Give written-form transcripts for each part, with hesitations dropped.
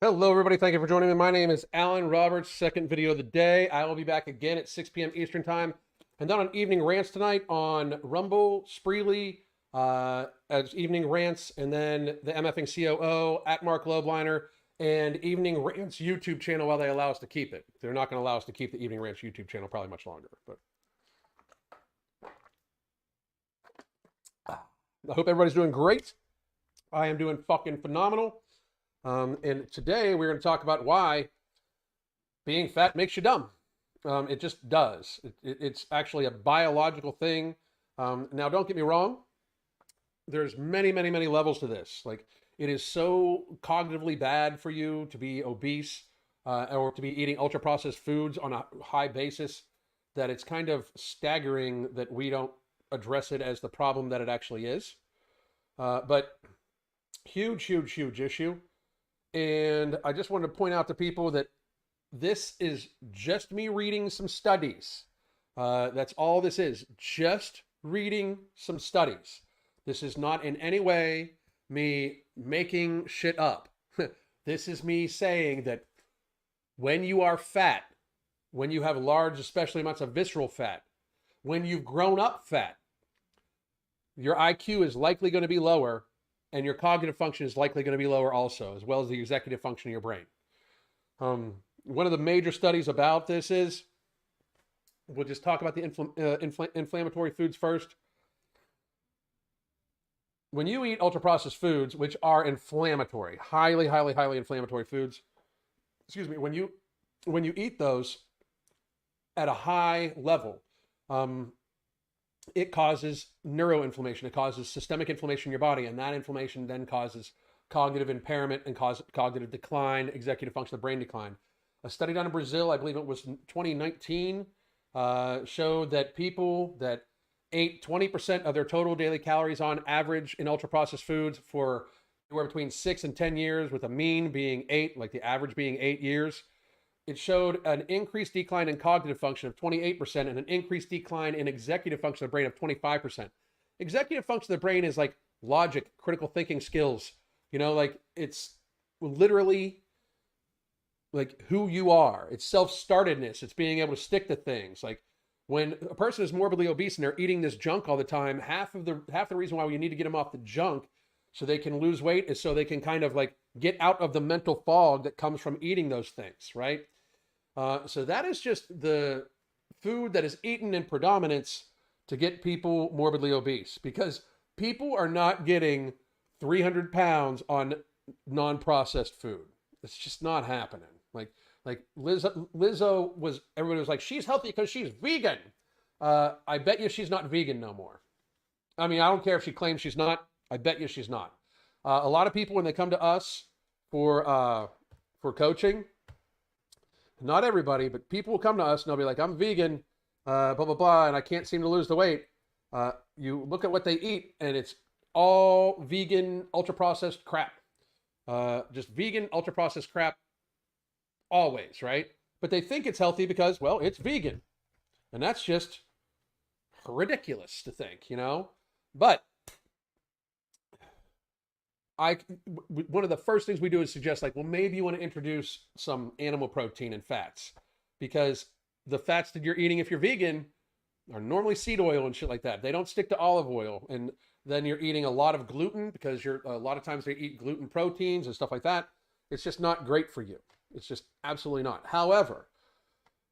Hello, everybody. Thank you for joining me. My name is Alan Roberts. Second video of the day. I will be back again at 6 p.m. Eastern Time. And then on Evening Rants tonight on Rumble, Spreely, as Evening Rants, and then the MFing COO at Mark Loveliner, and Evening Rants YouTube channel while they allow us to keep it. They're not going to allow us to keep the Evening Rants YouTube channel probably much longer. But I hope everybody's doing great. I am doing fucking phenomenal. And today we're going to talk about why being fat makes you dumb. It just does. It's actually a biological thing. Now, don't get me wrong. There's many, many, many levels to this. Like, it is so cognitively bad for you to be obese or to be eating ultra-processed foods on a high basis that it's kind of staggering that we don't address it as the problem that it actually is. But huge, huge, huge issue. And I just wanted to point out to people that this is just me reading some studies. That's all this is, just reading some studies. This is not in any way me making shit up. This is me saying that when you are fat, when you have large, especially amounts of visceral fat, when you've grown up fat, your IQ is likely going to be lower and your cognitive function is likely going to be lower also, as well as the executive function of your brain. One of the major studies about this is, we'll just talk about the inflammatory foods first. When you eat ultra-processed foods, which are inflammatory, highly, highly, highly inflammatory foods, excuse me, when you eat those at a high level, it causes neuroinflammation. It causes systemic inflammation in your body, and that inflammation then causes cognitive impairment and causes cognitive decline, executive function of the brain decline. A study done in Brazil, I believe it was 2019, showed that people that ate 20% of their total daily calories on average in ultra-processed foods for anywhere between 6 and 10 years, with a mean being 8, like the average being 8 years, it showed an increased decline in cognitive function of 28% and an increased decline in executive function of the brain of 25%. Executive function of the brain is like logic, critical thinking skills. You know, like it's literally like who you are. It's self-startedness. It's being able to stick to things. Like when a person is morbidly obese and they're eating this junk all the time, half the reason why we need to get them off the junk so they can lose weight is so they can kind of like get out of the mental fog that comes from eating those things, right? So that is just the food that is eaten in predominance to get people morbidly obese, because people are not getting 300 pounds on non-processed food. It's just not happening. Like Lizzo was, everybody was like, she's healthy because she's vegan. I bet you she's not vegan no more. I mean, I don't care if she claims she's not. I bet you she's not. A lot of people, when they come to us for coaching, not everybody, but people will come to us and they'll be like, I'm vegan, blah, blah, blah, and I can't seem to lose the weight. You look at what they eat, and it's all vegan, ultra-processed crap. Just vegan, ultra-processed crap always, right? But they think it's healthy because, well, it's vegan. And that's just ridiculous to think, you know? But one of the first things we do is suggest, like, well, maybe you want to introduce some animal protein and fats, because the fats that you're eating if you're vegan are normally seed oil and shit like that. They don't stick to olive oil. And then you're eating a lot of gluten, because a lot of times they eat gluten proteins and stuff like that. It's just not great for you. It's just absolutely not. However,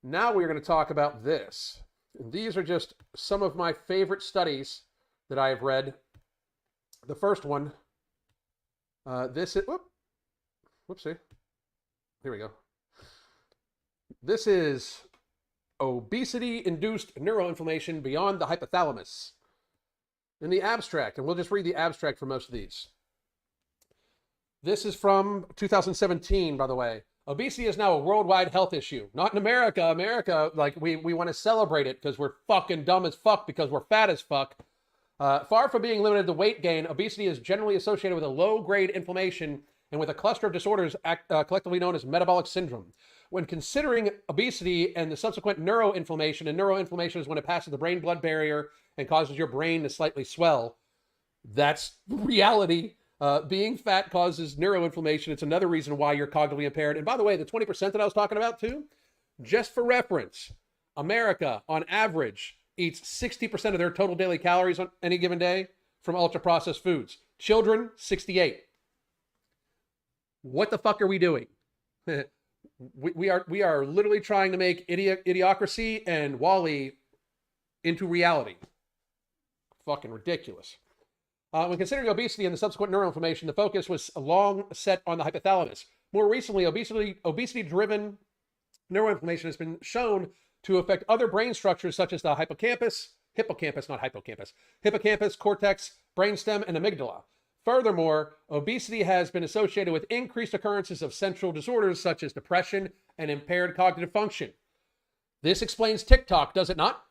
now we're going to talk about this. And these are just some of my favorite studies that I have read. The first one, whoopsie. Here we go. This is obesity-induced neuroinflammation beyond the hypothalamus. In the abstract, and we'll just read the abstract for most of these. This is from 2017, by the way. Obesity is now a worldwide health issue. Not in America. America, like, we want to celebrate it because we're fucking dumb as fuck because we're fat as fuck. Far from being limited to weight gain, obesity is generally associated with a low-grade inflammation and with a cluster of disorders collectively known as metabolic syndrome. When considering obesity and the subsequent neuroinflammation, and neuroinflammation is when it passes the brain-blood barrier and causes your brain to slightly swell, that's reality. Being fat causes neuroinflammation. It's another reason why you're cognitively impaired. And by the way, the 20% that I was talking about too, just for reference, America on average eats 60% of their total daily calories on any given day from ultra-processed foods. Children, 68. What the fuck are we doing? we are literally trying to make Idiocracy and Wall-E into reality. Fucking ridiculous. When considering obesity and the subsequent neuroinflammation, the focus was long set on the hypothalamus. More recently, obesity-driven neuroinflammation has been shown to affect other brain structures such as the hippocampus, cortex, brainstem, and amygdala. Furthermore, obesity has been associated with increased occurrences of central disorders such as depression and impaired cognitive function. This explains TikTok, does it not?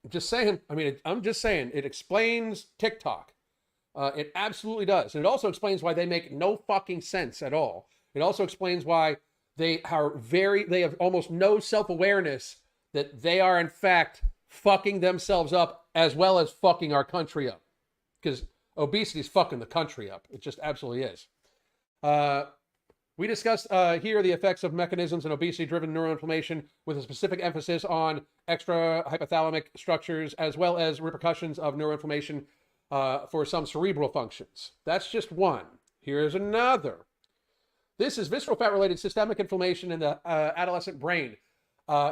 I'm just saying. I'm just saying. It explains TikTok. It absolutely does. And it also explains why they make no fucking sense at all. It also explains why they have almost no self-awareness that they are in fact fucking themselves up as well as fucking our country up. Because obesity is fucking the country up. It just absolutely is. We discussed here the effects of mechanisms in obesity-driven neuroinflammation with a specific emphasis on extra hypothalamic structures as well as repercussions of neuroinflammation for some cerebral functions. That's just one. Here's another. This is visceral fat-related systemic inflammation in the adolescent brain,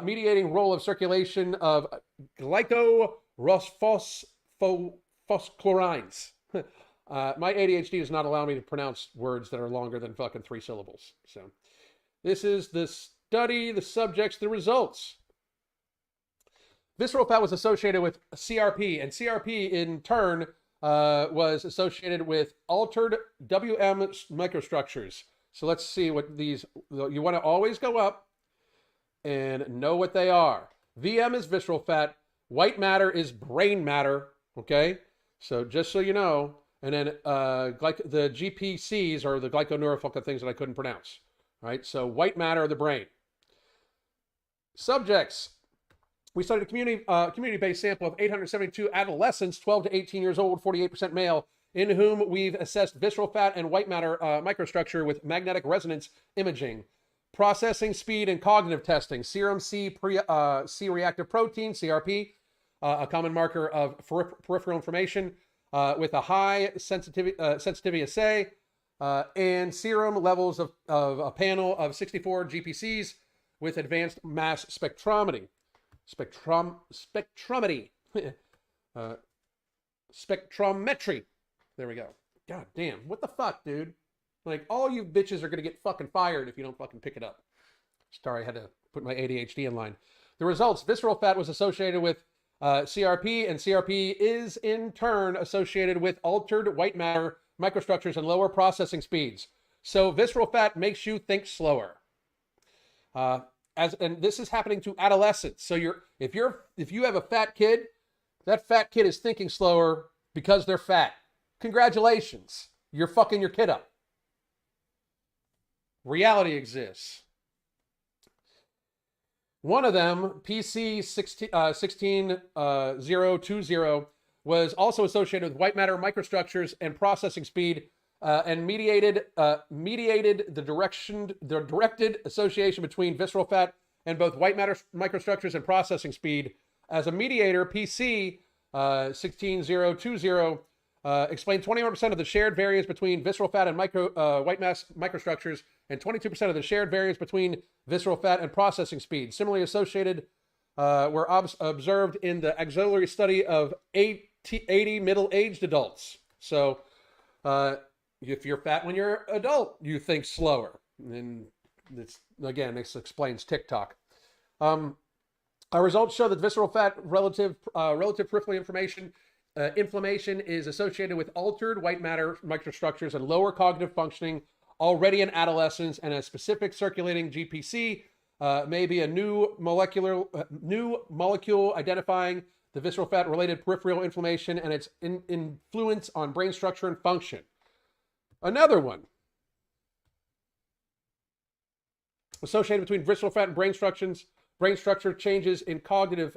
mediating role of circulation of glycophosphorylines. My ADHD does not allow me to pronounce words that are longer than fucking 3 syllables. So this is the study, the subjects, the results. Visceral fat was associated with CRP, and CRP in turn was associated with altered WM microstructures. So let's see what these, you want to always go up and know what they are. VM is visceral fat. White matter is brain matter. Okay. So just so you know, and then the GPCs are the glyconeurofucking things that I couldn't pronounce. Right. So white matter of the brain. Subjects. We studied a community-based sample of 872 adolescents, 12 to 18 years old, 48% male, in whom we've assessed visceral fat and white matter microstructure with magnetic resonance imaging, processing speed and cognitive testing, serum C-reactive protein, CRP, a common marker of peripheral inflammation with a high sensitivity assay, and serum levels of a panel of 64 GPCs with advanced mass spectrometry. Spectrometry. Spectrometry. There we go. God damn. What the fuck, dude? Like, all you bitches are going to get fucking fired if you don't fucking pick it up. Sorry, I had to put my ADHD in line. The results. Visceral fat was associated with CRP, and CRP is in turn associated with altered white matter microstructures and lower processing speeds. So visceral fat makes you think slower. And this is happening to adolescents. So if you have a fat kid, that fat kid is thinking slower because they're fat. Congratulations. You're fucking your kid up. Reality exists. One of them, PC 16020, was also associated with white matter microstructures and processing speed, and mediated the directed association between visceral fat and both white matter microstructures and processing speed. As a mediator, PC 16020 explained 21% of the shared variance between visceral fat and white mass microstructures, and 22% of the shared variance between visceral fat and processing speed. Similarly associated were observed in the auxiliary study of 80 middle-aged adults. So if you're fat when you're an adult, you think slower. And this explains TikTok. Our results show that visceral fat relative peripheral inflammation is associated with altered white matter microstructures and lower cognitive functioning already in adolescents, and a specific circulating GPC may be a new molecule identifying the visceral fat related peripheral inflammation and its influence on brain structure and function. Another one associated between visceral fat and brain structure changes in cognitive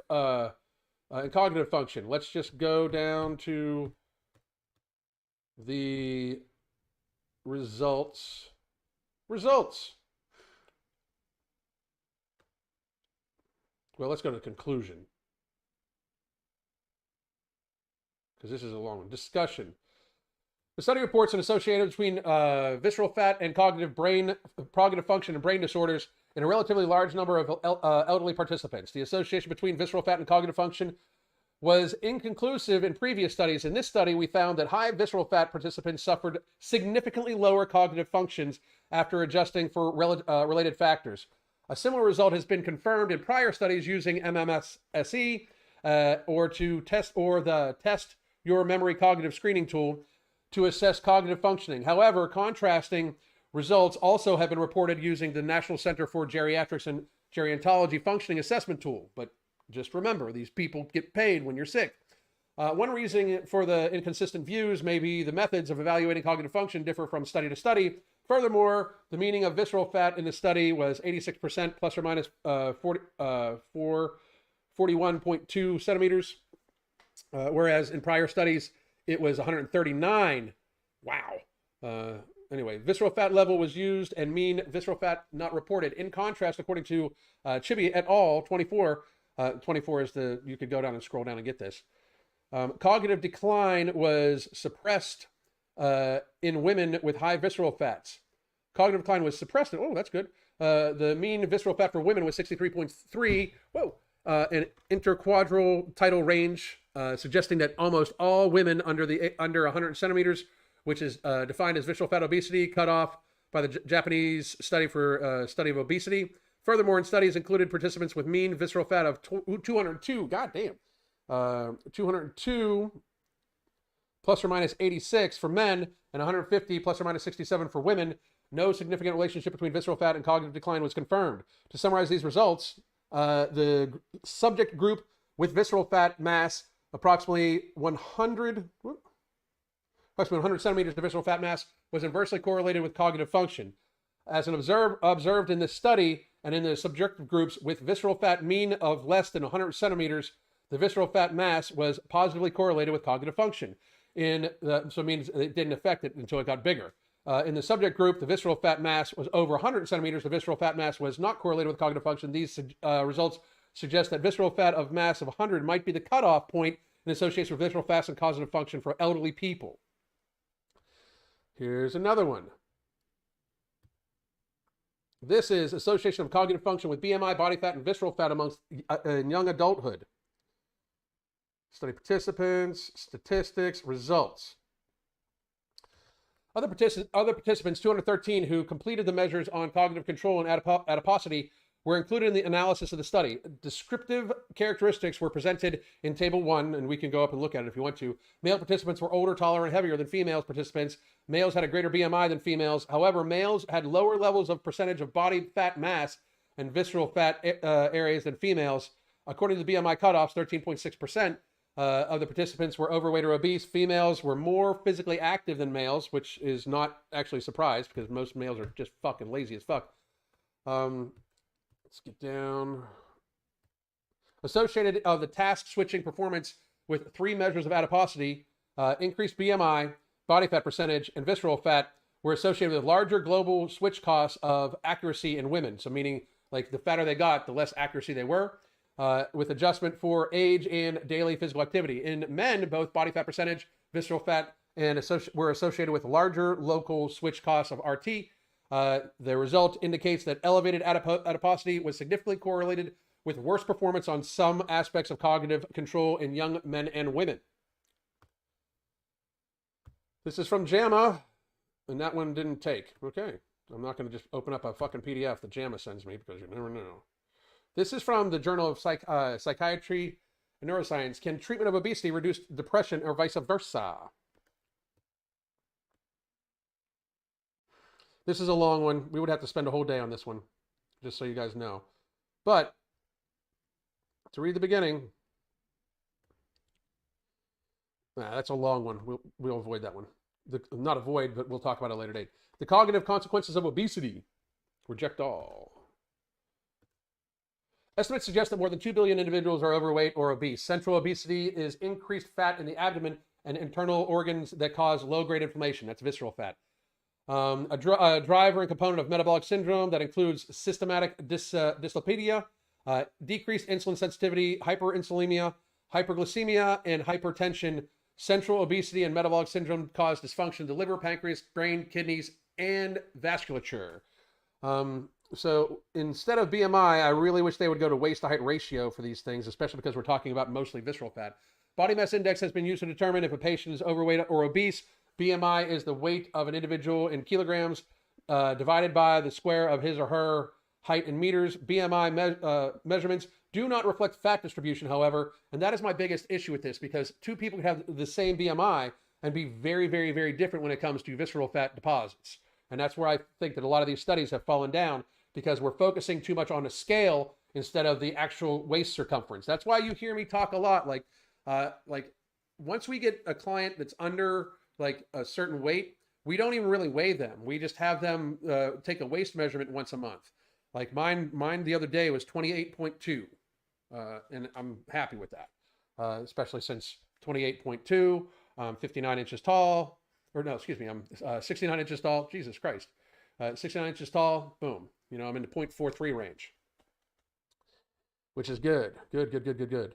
function. Let's just go down to the Results. Well, let's go to the conclusion, because this is a long one. Discussion. The study reports an association between visceral fat and cognitive function and brain disorders in a relatively large number of elderly participants. The association between visceral fat and cognitive function was inconclusive in previous studies. In this study, we found that high visceral fat participants suffered significantly lower cognitive functions after adjusting for related factors. A similar result has been confirmed in prior studies using MMSE or the Test Your Memory Cognitive Screening tool to assess cognitive functioning. However, contrasting results also have been reported using the National Center for Geriatrics and Gerontology Functioning Assessment tool. But just remember, these people get paid when you're sick. One reason for the inconsistent views may be the methods of evaluating cognitive function differ from study to study. Furthermore, the meaning of visceral fat in the study was 86% plus or minus 41.2 centimeters, whereas in prior studies, it was 139. Wow. Anyway, visceral fat level was used and mean visceral fat not reported. In contrast, according to Chibi et al., 24 is you could go down and scroll down and get this. Cognitive decline was suppressed in women with high visceral fats. Cognitive decline was suppressed. Oh, that's good. The mean visceral fat for women was 63.3. Whoa. An interquadrilateral range suggesting that almost all women under 100 centimeters, which is defined as visceral fat obesity, cut off by the Japanese study for study of obesity. Furthermore, in studies included participants with mean visceral fat of 202. God damn. 202 plus or minus 86 for men and 150 plus or minus 67 for women. No significant relationship between visceral fat and cognitive decline was confirmed. To summarize these results, the subject group with visceral fat mass approximately 100 centimeters of visceral fat mass was inversely correlated with cognitive function. As an observed in this study and in the subjective groups with visceral fat mean of less than 100 centimeters, the visceral fat mass was positively correlated with cognitive function. So it means it didn't affect it until it got bigger. In the subject group, the visceral fat mass was over 100 centimeters. The visceral fat mass was not correlated with cognitive function. These results suggest that visceral fat of mass of 100 might be the cutoff point in association with visceral fat and cognitive function for elderly people. Here's another one. This is association of cognitive function with BMI, body fat, and visceral fat amongst in young adulthood. Study participants, statistics, results. Other participants, 213, who completed the measures on cognitive control and adiposity, were included in the analysis of the study. Descriptive characteristics were presented in Table 1, and we can go up and look at it if you want to. Male participants were older, taller, and heavier than female participants. Males had a greater BMI than females. However, males had lower levels of percentage of body fat mass and visceral fat areas than females. According to the BMI cutoffs, 13.6% of the participants were overweight or obese. Females were more physically active than males, which is not actually a surprise because most males are just fucking lazy as fuck. Let's get down. Associated the task switching performance with 3 measures of adiposity, increased BMI, body fat percentage, and visceral fat were associated with larger global switch costs of accuracy in women. So meaning like the fatter they got, the less accuracy they were, with adjustment for age and daily physical activity. In men, both body fat percentage, visceral fat, and were associated with larger local switch costs of RT. The result indicates that elevated adiposity was significantly correlated with worse performance on some aspects of cognitive control in young men and women. This is from JAMA, and that one didn't take. Okay, I'm not going to just open up a fucking PDF that JAMA sends me because you never know. This is from the Journal of Psychiatry and Neuroscience. Can treatment of obesity reduce depression or vice versa? This is a long one. We would have to spend a whole day on this one, just so you guys know. But to read the beginning, that's a long one. We'll avoid that one. Not avoid, but we'll talk about it later date. The cognitive consequences of obesity. Reject all. Estimates suggest that more than 2 billion individuals are overweight or obese. Central obesity is increased fat in the abdomen and internal organs that cause low-grade inflammation. That's visceral fat. A driver and component of metabolic syndrome that includes systematic dyslipidemia, decreased insulin sensitivity, hyperinsulinemia, hyperglycemia, and hypertension. Central obesity and metabolic syndrome cause dysfunction of the liver, pancreas, brain, kidneys, and vasculature. So instead of BMI, I really wish they would go to waist to height ratio for these things, especially because we're talking about mostly visceral fat. Body mass index has been used to determine if a patient is overweight or obese. BMI is the weight of an individual in kilograms divided by the square of his or her height in meters. BMI measurements do not reflect fat distribution, however, and that is my biggest issue with this, because two people can have the same BMI and be very, very, very different when it comes to visceral fat deposits. And that's where I think that a lot of these studies have fallen down, because we're focusing too much on a scale instead of the actual waist circumference. That's why you hear me talk a lot, like once we get a client that's under like a certain weight, we don't even really weigh them. We just have them take a waist measurement once a month. Like mine the other day was 28.2, and I'm happy with that, especially since 28.2, 59 inches tall, or no, excuse me, I'm 69 inches tall. Jesus Christ, 69 inches tall. Boom. You know, I'm in the 0.43 range, which is good. Good.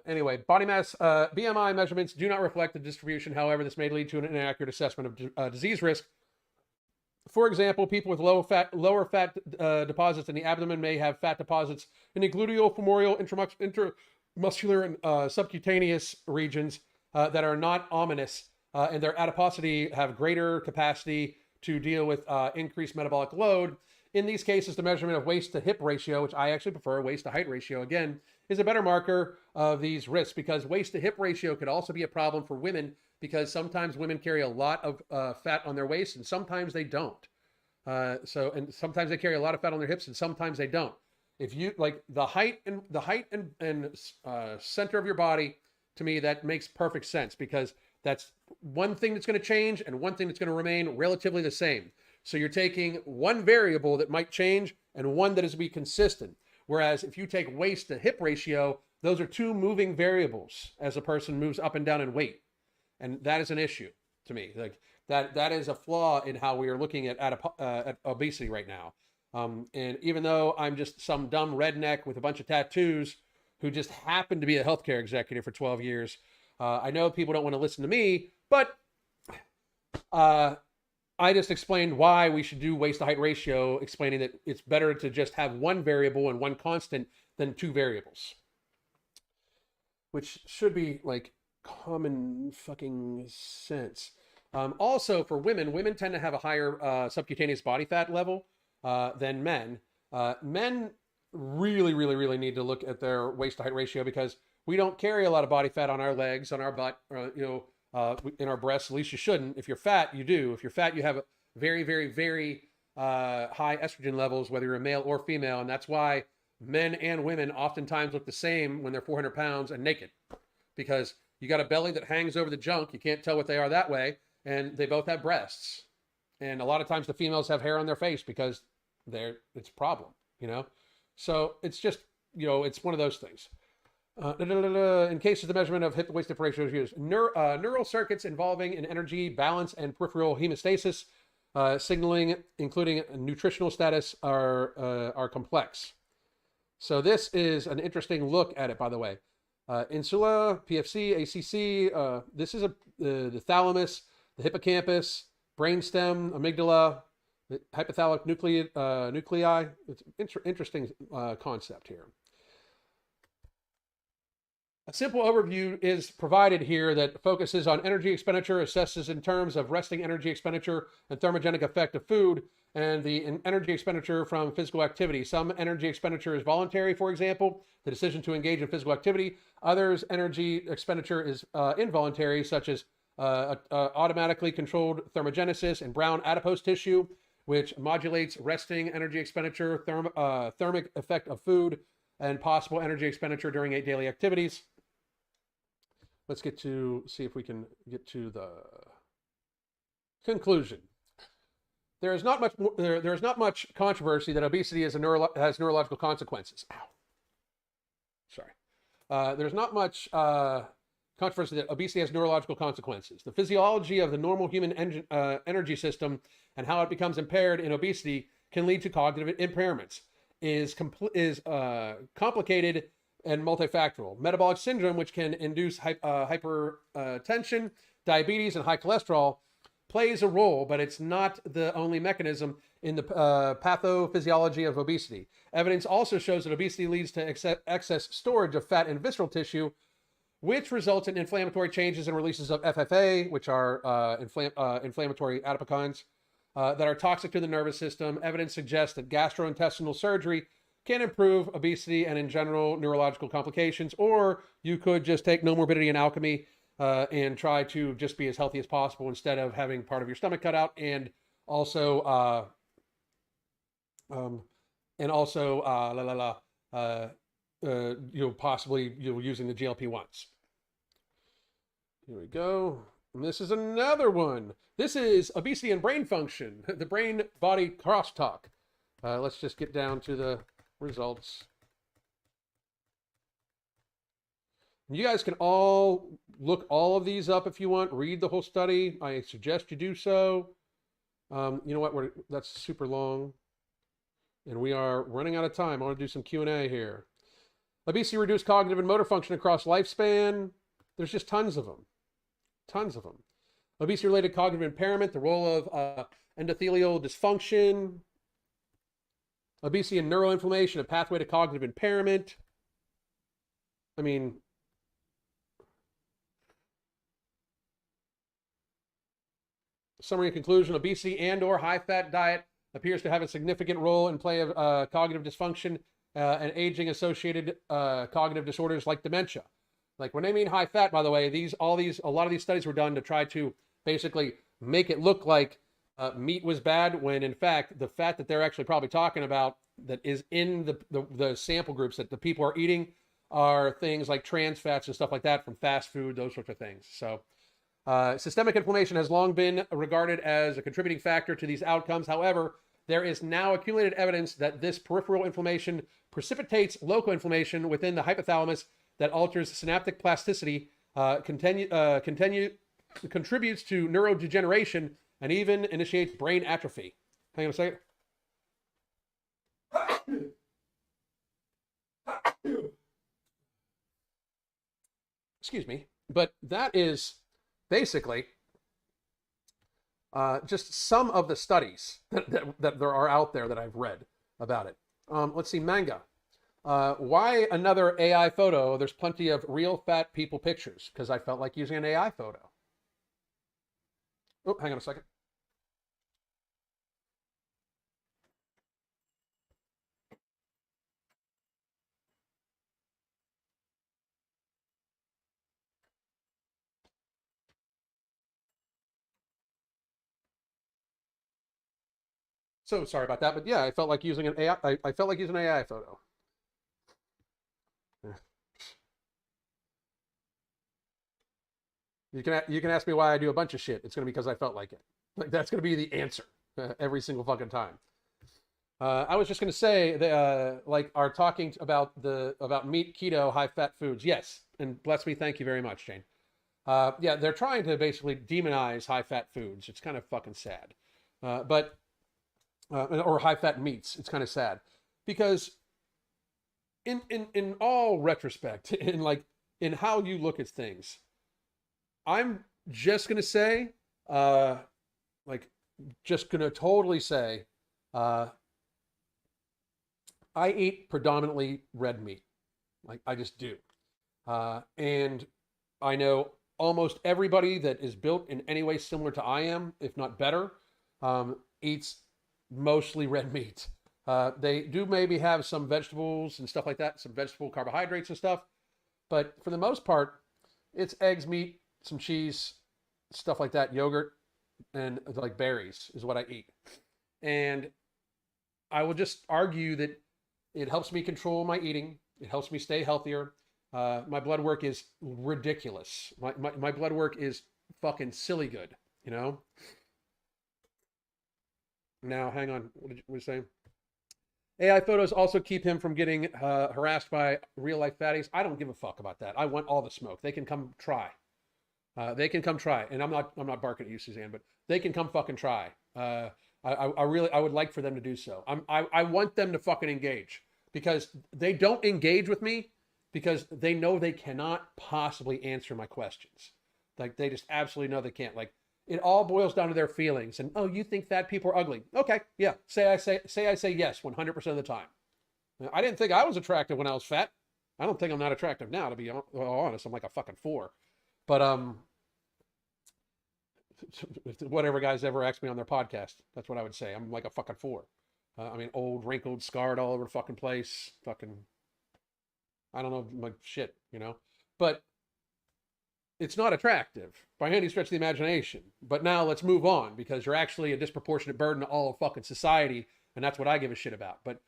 Anyway, body mass, BMI measurements do not reflect the distribution. However, this may lead to an inaccurate assessment of disease risk. For example, people with lower fat deposits in the abdomen may have fat deposits in the gluteal, femoral, intramuscular, and subcutaneous regions that are not ominous, and their adiposity have greater capacity to deal with increased metabolic load. In these cases, the measurement of waist to hip ratio, which I actually prefer, waist to height ratio again, is a better marker of these risks, because waist to hip ratio could also be a problem for women, because sometimes women carry a lot of fat on their waist and sometimes they don't. And sometimes they carry a lot of fat on their hips and sometimes they don't. If you like the height and center of your body, to me, that makes perfect sense, because that's one thing that's going to change and one thing that's going to remain relatively the same. So you're taking one variable that might change and one that is to be consistent. Whereas if you take waist to hip ratio, those are two moving variables as a person moves up and down in weight. And that is an issue to me. Like that is a flaw in how we are looking at obesity right now. And even though I'm just some dumb redneck with a bunch of tattoos who just happened to be a healthcare executive for 12 years, I know people don't want to listen to me, but I just explained why we should do waist to height ratio, explaining that it's better to just have one variable and one constant than two variables, which should be like common fucking sense. Also, for women tend to have a higher subcutaneous body fat level than men. Men really need to look at their waist to height ratio, because we don't carry a lot of body fat on our legs, on our butt, in our breasts. At least you shouldn't. If you're fat, you do. If you're fat, you have very high estrogen levels, whether you're a male or female. And that's why men and women oftentimes look the same when they're 400 pounds and naked, because you got a belly that hangs over the junk. You can't tell what they are that way. And they both have breasts. And a lot of times the females have hair on their face because it's a problem, So it's just, it's one of those things. In cases the measurement of hip to waist hip ratio is used. Neural circuits involving an energy balance and peripheral hemostasis signaling, including nutritional status, are complex. So this is an interesting look at it, by the way. Insula, PFC, ACC. This is the thalamus, the hippocampus, brainstem, amygdala, the hypothalamic nuclei. It's an interesting concept here. A simple overview is provided here that focuses on energy expenditure, assesses in terms of resting energy expenditure and thermogenic effect of food, and the energy expenditure from physical activity. Some energy expenditure is voluntary, for example, the decision to engage in physical activity. Others, energy expenditure is involuntary, such as automatically controlled thermogenesis in brown adipose tissue, which modulates resting energy expenditure, thermic effect of food, and possible energy expenditure during daily activities. Let's see if we can get to the conclusion. There is not much controversy that obesity has neurological consequences. Ow. Sorry. There's not much controversy that obesity has neurological consequences. The physiology of the normal human energy system and how it becomes impaired in obesity can lead to cognitive impairments. Is complicated and multifactorial. Metabolic syndrome, which can induce hypertension, diabetes, and high cholesterol, plays a role, but it's not the only mechanism in the pathophysiology of obesity. Evidence also shows that obesity leads to excess storage of fat in visceral tissue, which results in inflammatory changes and releases of FFA, which are inflammatory adipokines, that are toxic to the nervous system. Evidence suggests that gastrointestinal surgery can improve obesity and, in general, neurological complications, or you could just take no morbidity and alchemy and try to just be as healthy as possible instead of having part of your stomach cut out, and also possibly using the GLP-1s. Here we go. And this is another one. This is obesity and brain function, the brain-body crosstalk. Let's just get down to the results. You guys can all look all of these up if you want. Read the whole study. I suggest you do so. You know what? That's super long. And we are running out of time. I want to do some Q&A here. Obesity reduced cognitive and motor function across lifespan. There's just tons of them. Tons of them. Obesity-related cognitive impairment, the role of endothelial dysfunction. Obesity and neuroinflammation, a pathway to cognitive impairment. I mean, summary and conclusion, obesity and or high-fat diet appears to have a significant role in play of cognitive dysfunction and aging-associated cognitive disorders like dementia. Like when they mean high-fat, by the way, a lot of these studies were done to try to basically make it look like meat was bad, when in fact the fat that they're actually probably talking about that is in the sample groups that the people are eating are things like trans fats and stuff like that from fast food, those sorts of things. So systemic inflammation has long been regarded as a contributing factor to these outcomes. However, there is now accumulated evidence that this peripheral inflammation precipitates local inflammation within the hypothalamus that alters synaptic plasticity, contributes to neurodegeneration, and even initiates brain atrophy. Hang on a second. Excuse me. But that is basically just some of the studies that there are out there that I've read about it. Let's see, manga. Why another AI photo? There's plenty of real fat people pictures, because I felt like using an AI photo. Oh, hang on a second. So sorry about that, but yeah, I felt like using an AI. I felt like using an AI photo. You can ask me why I do a bunch of shit. It's going to be because I felt like it. Like that's going to be the answer every single fucking time. I was just going to say that, like, are talking about meat, keto, high fat foods. Yes, and bless me, thank you very much, Jane. Yeah, they're trying to basically demonize high fat foods. It's kind of fucking sad, or high fat meats. It's kind of sad because in all retrospect, in how you look at things, I'm just going to say, just going to totally say, I eat predominantly red meat. Like, I just do. And I know almost everybody that is built in any way similar to I am, if not better, eats mostly red meat. They do maybe have some vegetables and stuff like that, some vegetable carbohydrates and stuff. But for the most part, it's eggs, meat, some cheese, stuff like that, yogurt, and like berries is what I eat. And I will just argue that it helps me control my eating. It helps me stay healthier. My blood work is ridiculous. My blood work is fucking silly good, you know? Now, hang on. What did you say? AI photos also keep him from getting harassed by real life fatties. I don't give a fuck about that. I want all the smoke. They can come try. They can come try. And I'm not barking at you, Suzanne, but they can come fucking try. I would like for them to do so. I want them to fucking engage, because they don't engage with me because they know they cannot possibly answer my questions. Like, they just absolutely know they can't. Like, it all boils down to their feelings. And, oh, you think fat people are ugly? Okay, yeah. Say I say yes 100% of the time. I didn't think I was attractive when I was fat. I don't think I'm not attractive now, to be honest. I'm like a fucking 4. But whatever guys ever asked me on their podcast, that's what I would say. I'm like a fucking 4. I mean, old, wrinkled, scarred all over the fucking place. Fucking, I don't know, like shit, you know? But it's not attractive by any stretch of the imagination. But now let's move on, because you're actually a disproportionate burden to all of fucking society, and that's what I give a shit about. But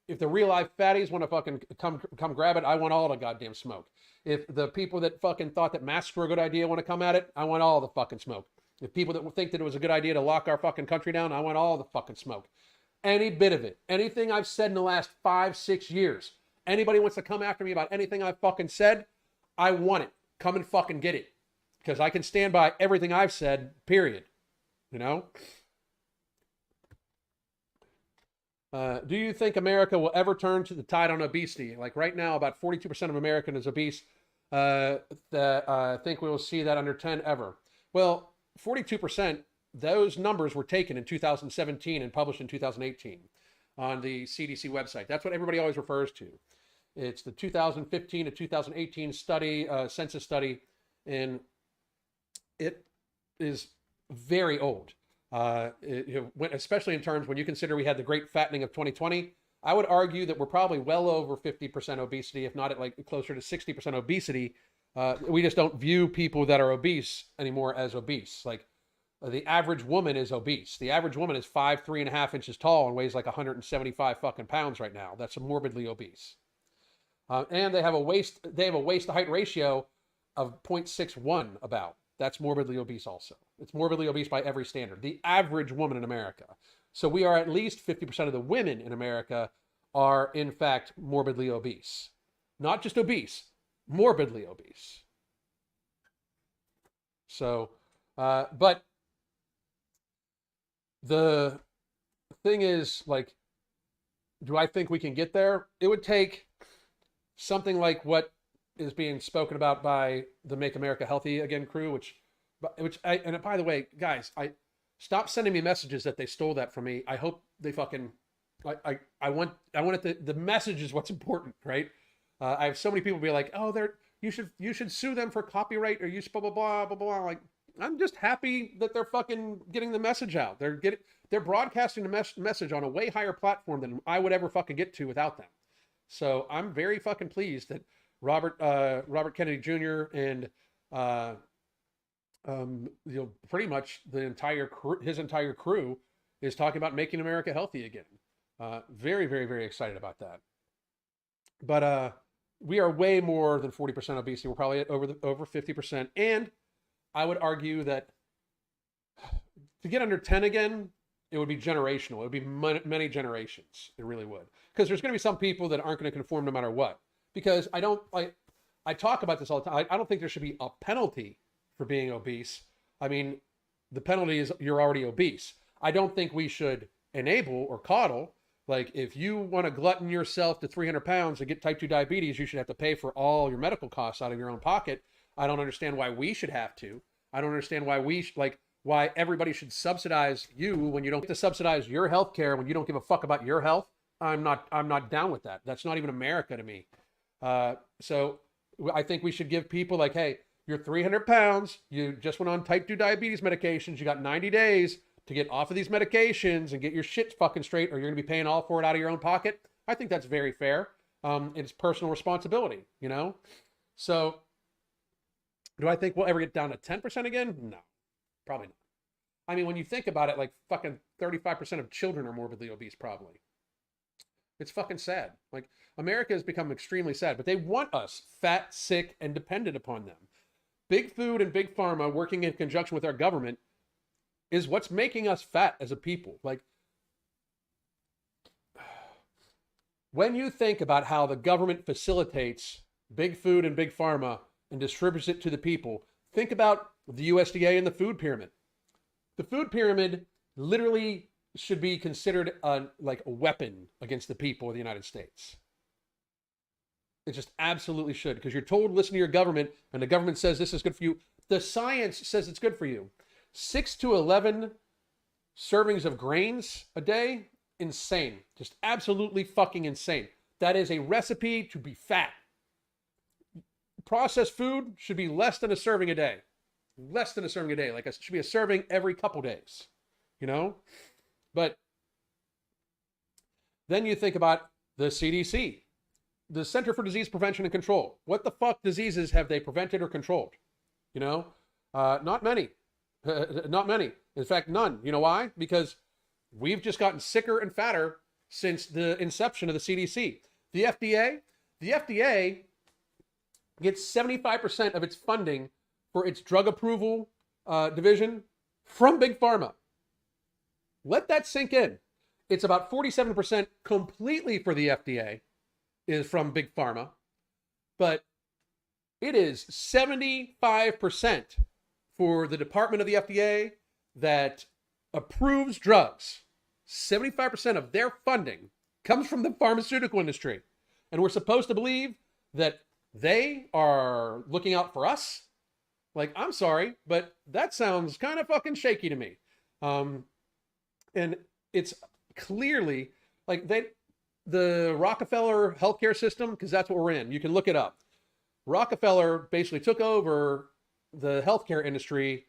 if the real life fatties want to fucking come grab it, I want all the goddamn smoke. If the people that fucking thought that masks were a good idea want to come at it, I want all the fucking smoke. If people that think that it was a good idea to lock our fucking country down, I want all the fucking smoke. Any bit of it. Anything I've said in the last 5-6 years. Anybody wants to come after me about anything I've fucking said, I want it. Come and fucking get it. Because I can stand by everything I've said, period. You know? Do you think America will ever turn to the tide on obesity? Like right now, about 42% of Americans is obese. I think we will see that under 10 ever. Well, 42%, those numbers were taken in 2017 and published in 2018 on the CDC website. That's what everybody always refers to. It's the 2015 to 2018 study, census study, and it is very old. Especially in terms when you consider we had the great fattening of 2020, I would argue that we're probably well over 50% obesity, if not at like closer to 60% obesity. We just don't view people that are obese anymore as obese. Like the average woman is obese. The average woman is 3.5 inches tall and weighs like 175 fucking pounds right now. That's morbidly obese. And they have a waist to height ratio of 0.61 about. That's morbidly obese also. It's morbidly obese by every standard. The average woman in America. So we are at least 50% of the women in America are in fact morbidly obese. Not just obese, morbidly obese. So, but the thing is, like, do I think we can get there? It would take something like what is being spoken about by the Make America Healthy Again crew, and by the way, guys, stop sending me messages that they stole that from me. I hope they fucking, I want it the message is what's important, right? I have so many people be like, oh, you should sue them for copyright or use blah, blah, blah, blah, blah. Like, I'm just happy that they're fucking getting the message out. They're broadcasting the message on a way higher platform than I would ever fucking get to without them. So I'm very fucking pleased that Robert Kennedy Jr. and pretty much his entire crew is talking about making America healthy again. Very, very, very excited about that. But we are way more than 40% obesity. We're probably at over 50%. And I would argue that to get under 10 again, it would be generational. It would be many generations. It really would. Because there's going to be some people that aren't going to conform no matter what. Because I talk about this all the time. I don't think there should be a penalty for being obese. I mean, the penalty is you're already obese. I don't think we should enable or coddle. Like, if you want to glutton yourself to 300 pounds and get type 2 diabetes, you should have to pay for all your medical costs out of your own pocket. I don't understand why we should have to. I don't understand why why everybody should subsidize you when you don't get to subsidize your health care when you don't give a fuck about your health. I'm not down with that. That's not even America to me. So I think we should give people like, hey, you're 300 pounds. You just went on type 2 diabetes medications. You got 90 days to get off of these medications and get your shit fucking straight, or you're going to be paying all for it out of your own pocket. I think that's very fair. It's personal responsibility, you know? So do I think we'll ever get down to 10% again? No, probably not. I mean, when you think about it, like fucking 35% of children are morbidly obese, probably. It's fucking sad. Like, America has become extremely sad, but they want us fat, sick, and dependent upon them. Big food and big pharma working in conjunction with our government is what's making us fat as a people. Like, when you think about how the government facilitates big food and big pharma and distributes it to the people, think about the USDA and the food pyramid. The food pyramid literally should be considered like a weapon against the people of the United States. It just absolutely should, because you're told, listen to your government, and the government says this is good for you. The science says it's good for you. 6 to 11 servings of grains a day, insane. Just absolutely fucking insane. That is a recipe to be fat. Processed food should be less than a serving a day. Less than a serving a day. Like it should be a serving every couple days, you know? But then you think about the CDC, the Center for Disease Prevention and Control. What the fuck diseases have they prevented or controlled? You know, not many. Not many. In fact, none. You know why? Because we've just gotten sicker and fatter since the inception of the CDC. The FDA gets 75% of its funding for its drug approval division from Big Pharma. Let that sink in. It's about 47% completely for the FDA is from Big Pharma, but it is 75% for the department of the FDA that approves drugs. 75% of their funding comes from the pharmaceutical industry. And we're supposed to believe that they are looking out for us? Like, I'm sorry, but that sounds kind of fucking shaky to me. And it's clearly like the Rockefeller healthcare system, because that's what we're in. You can look it up. Rockefeller basically took over the healthcare industry,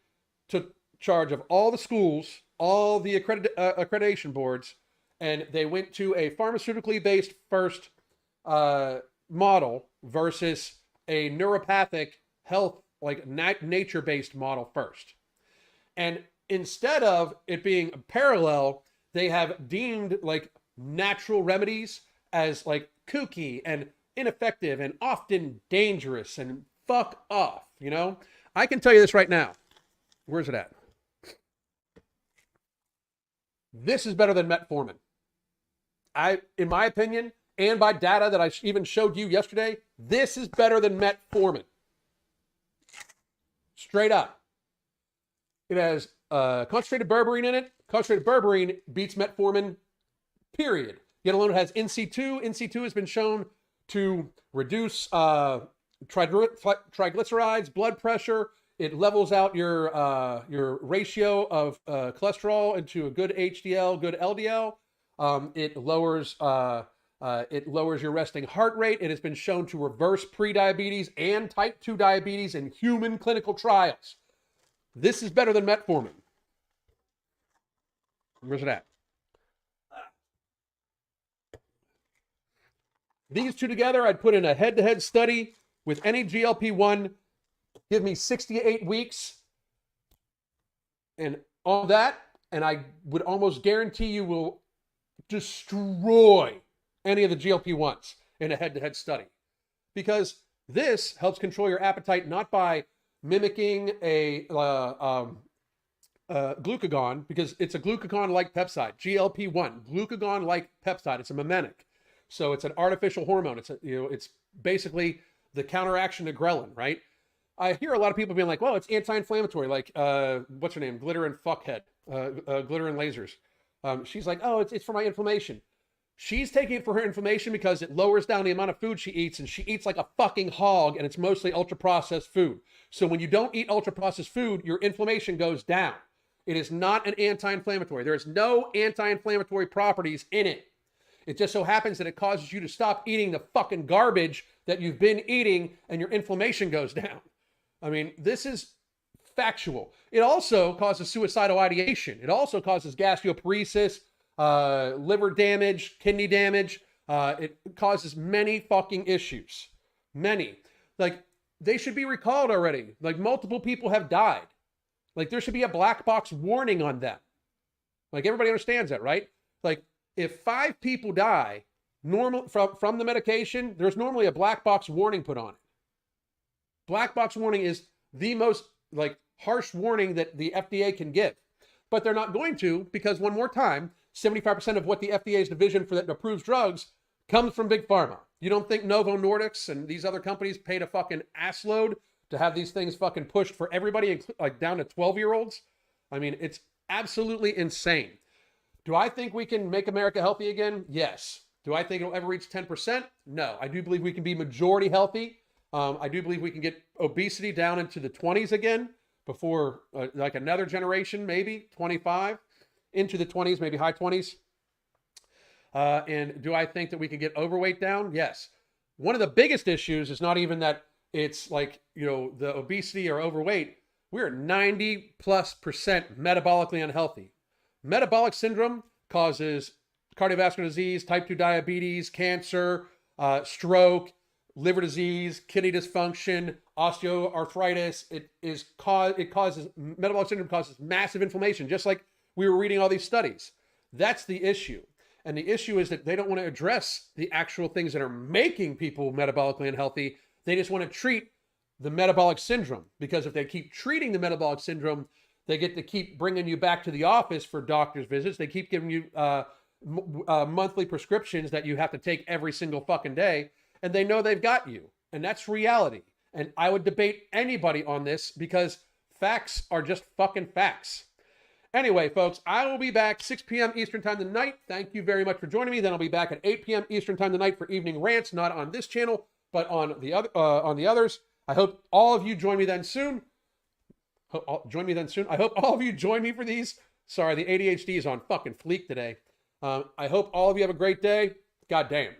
took charge of all the schools, all the accreditation boards, and they went to a pharmaceutically based first model versus a neuropathic health, like nature-based model first. And instead of it being parallel, they have deemed like natural remedies as like kooky and ineffective and often dangerous and fuck off, you know? I can tell you this right now. Where's it at? This is better than metformin. In my opinion, and by data that I even showed you yesterday, this is better than metformin. Straight up. It has concentrated berberine in it. Concentrated berberine beats metformin, period. Yet alone it has NC2. NC2 has been shown to reduce triglycerides, blood pressure. It levels out your ratio of cholesterol into a good HDL, good LDL. It lowers your resting heart rate. It has been shown to reverse prediabetes and type 2 diabetes in human clinical trials. This is better than metformin. Where's it at? These two together, I'd put in a head-to-head study with any GLP-1. Give me 68 weeks and all that, and I would almost guarantee you will destroy any of the GLP-1s in a head-to-head study. Because this helps control your appetite not by mimicking a glucagon, because it's a glucagon-like peptide, GLP-1, glucagon-like peptide. It's a memetic. So it's an artificial hormone. It's basically the counteraction to ghrelin, right? I hear a lot of people being like, well, it's anti-inflammatory, like, what's her name? Glitter and Fuckhead, Glitter and Lasers. She's like, oh, it's for my inflammation. She's taking it for her inflammation because it lowers down the amount of food she eats, and she eats like a fucking hog, and it's mostly ultra-processed food. So when you don't eat ultra-processed food, your inflammation goes down. It is not an anti-inflammatory. There is no anti-inflammatory properties in it. It just so happens that it causes you to stop eating the fucking garbage that you've been eating, and your inflammation goes down. I mean, this is factual. It also causes suicidal ideation. It also causes gastroparesis, liver damage, kidney damage. It causes many fucking issues. Many. Like, they should be recalled already. Like, multiple people have died. Like, there should be a black box warning on them. Like, everybody understands that, right? Like, if 5 people die from the medication, there's normally a black box warning put on it. Black box warning is the most like harsh warning that the FDA can give, but they're not going to, because one more time, 75% of what the FDA's division for that approves drugs comes from Big Pharma. You don't think Novo Nordisk and these other companies paid a fucking ass load to have these things fucking pushed for everybody, like down to 12-year-olds? I mean, it's absolutely insane. Do I think we can make America healthy again? Yes. Do I think it'll ever reach 10%? No. I do believe we can be majority healthy. I do believe we can get obesity down into the 20s again before like another generation, maybe 25, into the 20s, maybe high 20s. And do I think that we can get overweight down? Yes. One of the biggest issues is not even that it's like, you know, the obesity or overweight. We're 90+% metabolically unhealthy. Metabolic syndrome causes cardiovascular disease, type 2 diabetes, cancer, stroke, liver disease, kidney dysfunction, osteoarthritis. Metabolic syndrome causes massive inflammation, just like we were reading all these studies. That's the issue. And the issue is that they don't want to address the actual things that are making people metabolically unhealthy. They just want to treat the metabolic syndrome, because if they keep treating the metabolic syndrome, they get to keep bringing you back to the office for doctor's visits. They keep giving you monthly prescriptions that you have to take every single fucking day. And they know they've got you. And that's reality. And I would debate anybody on this, because facts are just fucking facts. Anyway, folks, I will be back 6 p.m. Eastern time tonight. Thank you very much for joining me. Then I'll be back at 8 p.m. Eastern time tonight for evening rants, not on this channel, but on the others. I hope all of you join me then soon. I hope all of you join me for these. Sorry, the ADHD is on fucking fleek today. I hope all of you have a great day. God damn.